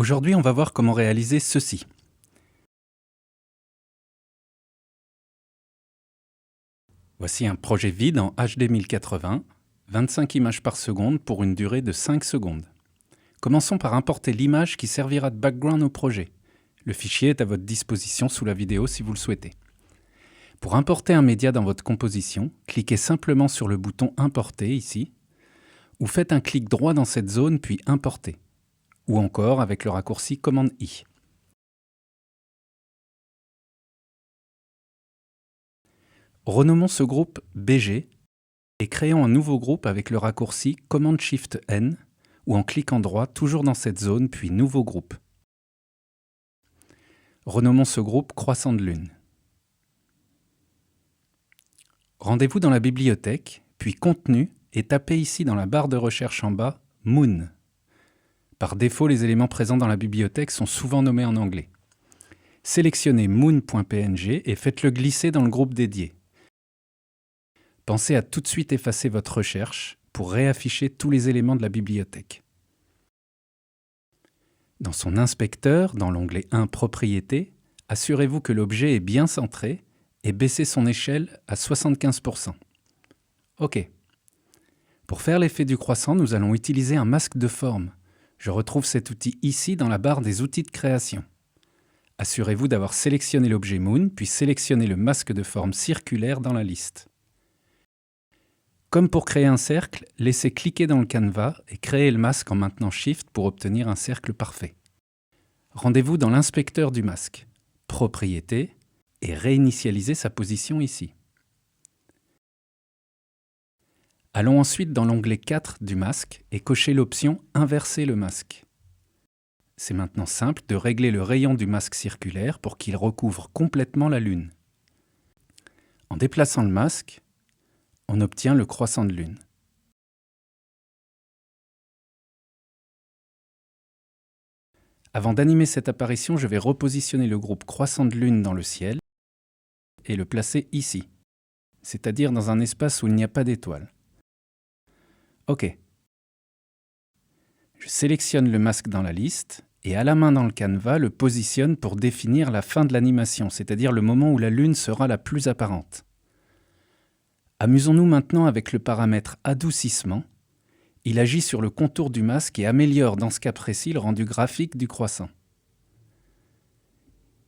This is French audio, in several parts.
Aujourd'hui, on va voir comment réaliser ceci. Voici un projet vide en HD 1080, 25 images par seconde pour une durée de 5 secondes. Commençons par importer l'image qui servira de background au projet. Le fichier est à votre disposition sous la vidéo si vous le souhaitez. Pour importer un média dans votre composition, cliquez simplement sur le bouton Importer ici, ou faites un clic droit dans cette zone puis Importer, ou encore avec le raccourci Commande I. Renommons ce groupe BG et créons un nouveau groupe avec le raccourci Command-Shift-N ou en cliquant droit toujours dans cette zone puis Nouveau groupe. Renommons ce groupe Croissant de Lune. Rendez-vous dans la bibliothèque, puis Contenu et tapez ici dans la barre de recherche en bas Moon. Par défaut, les éléments présents dans la bibliothèque sont souvent nommés en anglais. Sélectionnez moon.png et faites-le glisser dans le groupe dédié. Pensez à tout de suite effacer votre recherche pour réafficher tous les éléments de la bibliothèque. Dans son inspecteur, dans l'onglet 1 Propriétés, assurez-vous que l'objet est bien centré et baissez son échelle à 75%. OK. Pour faire l'effet du croissant, nous allons utiliser un masque de forme. Je retrouve cet outil ici dans la barre des outils de création. Assurez-vous d'avoir sélectionné l'objet Moon, puis sélectionnez le masque de forme circulaire dans la liste. Comme pour créer un cercle, laissez cliquer dans le canevas et créez le masque en maintenant Shift pour obtenir un cercle parfait. Rendez-vous dans l'inspecteur du masque, Propriétés, et réinitialisez sa position ici. Allons ensuite dans l'onglet 4 du masque et cochez l'option Inverser le masque. C'est maintenant simple de régler le rayon du masque circulaire pour qu'il recouvre complètement la Lune. En déplaçant le masque, on obtient le croissant de Lune. Avant d'animer cette apparition, je vais repositionner le groupe croissant de Lune dans le ciel et le placer ici, c'est-à-dire dans un espace où il n'y a pas d'étoiles. OK. Je sélectionne le masque dans la liste et à la main dans le canevas, le positionne pour définir la fin de l'animation, c'est-à-dire le moment où la Lune sera la plus apparente. Amusons-nous maintenant avec le paramètre adoucissement. Il agit sur le contour du masque et améliore dans ce cas précis le rendu graphique du croissant.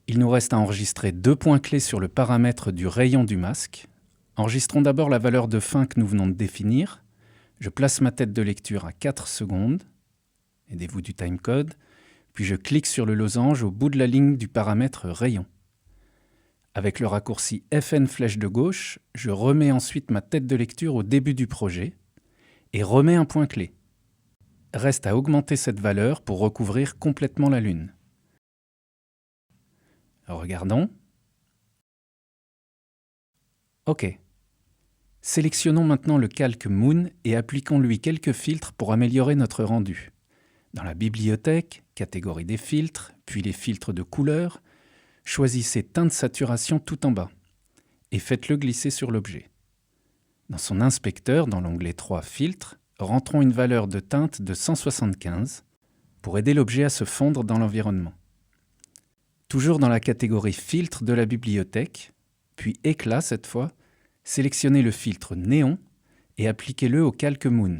Il nous reste à enregistrer deux points clés sur le paramètre du rayon du masque. Enregistrons d'abord la valeur de fin que nous venons de définir. Je place ma tête de lecture à 4 secondes. Aidez-vous du timecode. Puis je clique sur le losange au bout de la ligne du paramètre rayon. Avec le raccourci FN flèche de gauche, je remets ensuite ma tête de lecture au début du projet et remets un point clé. Reste à augmenter cette valeur pour recouvrir complètement la Lune. Regardons. OK. Sélectionnons maintenant le calque Moon et appliquons-lui quelques filtres pour améliorer notre rendu. Dans la bibliothèque, catégorie des filtres, puis les filtres de couleur, choisissez teinte saturation tout en bas et faites-le glisser sur l'objet. Dans son inspecteur, dans l'onglet 3 Filtres, rentrons une valeur de teinte de 175 pour aider l'objet à se fondre dans l'environnement. Toujours dans la catégorie Filtres de la bibliothèque, puis Éclat cette fois, sélectionnez le filtre Néon et appliquez-le au calque Moon.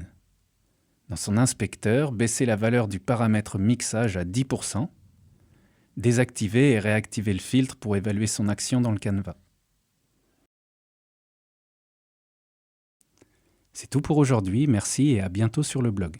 Dans son inspecteur, baissez la valeur du paramètre mixage à 10%. Désactivez et réactivez le filtre pour évaluer son action dans le canevas. C'est tout pour aujourd'hui, merci et à bientôt sur le blog.